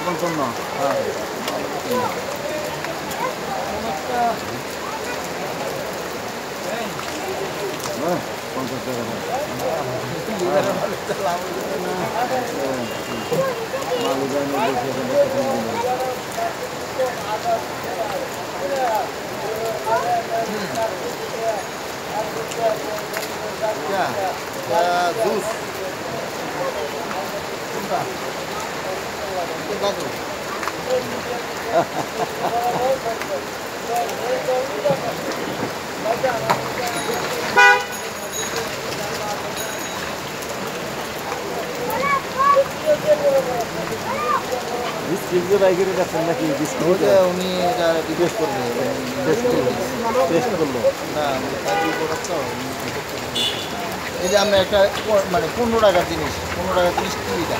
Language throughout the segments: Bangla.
55 হ্যাঁ হ্যাঁ 50 টাকা জুস কোনটা কোনটা জুস বিস্কিট বাইকের কাছে নাকি বিস্কিট উনি এটা রিকোয়েস্ট করবে টেস্ট করলো না এই যে আমরা একটা মানে 15 টাকার জিনিস 15 টাকার জিনিস কিনিটা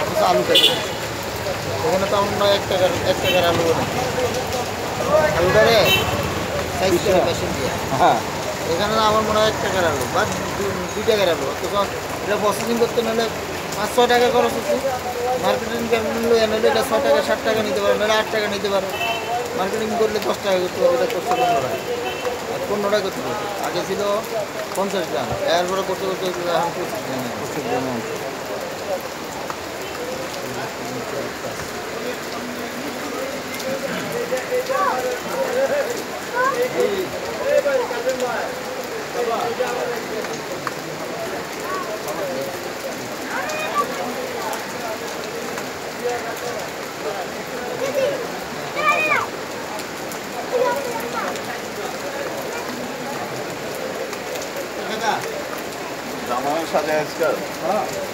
অথচ আলু টাকা ওখানে তো অন্য 1 টাকার আলু নেই আলুটারে সাইজ করে মেশিন দিয়ে হ্যাঁ এখানে আমার মনে হয় 1 টাকার আলু বা 2 টাকার আলু অথচ এটা প্রসেসিং করতে নিলে 5-6 টাকা খরচ হচ্ছে মার্কেটিং মূল্য এনে এটা 6 টাকা 7 টাকা নিতে পারে নাহলে 8 টাকা নিতে পারে মার্কেটিং করলে 10 টাকা করতে পারবে এটা করছে 15 টাকা আর 15 টাকা করতে পারবে আগে ছিল 50 গ্রাম এরপরে করতে করতে এখন 25 গ্রাম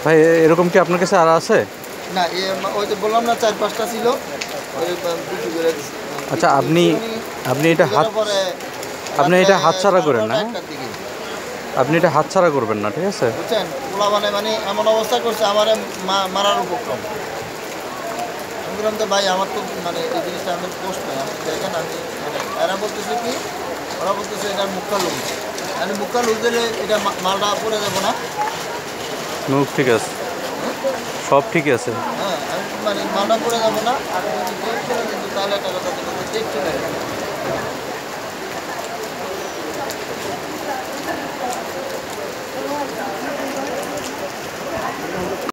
ভাই এরকম কি আপনার কাছে আর আছে? না ওই যে বললাম না 4-5টা ছিল ওই বিক্রি করে দিচ্ছি। আচ্ছা আপনি এটা হাতছাড়া করেন না, আপনি এটা হাতছাড়া করবেন না, ঠিক আছে? বুঝছেন পোলা মানে এমন অবস্থা করছে আমার মারার উপক্রম। আমি বললাম তো ভাই আমার তো মানে এই জিনিসটা আমি পোস্ট নয় আমি দেখেন আমি মানে এরা বলতেছে কি ওরা বলতেছে এটা মুখটা লুজ মানে মুখটা লুজ দিলে এটা মালটা পড়ে যাবো না। মুখ ঠিক আছে, সব ঠিক আছে। হ্যাঁ আমি মানে মালটা পড়ে যাবো না আর যদি ডেট চলে কিন্তু তাহলে একটা কথা ডেট চলে যাবে।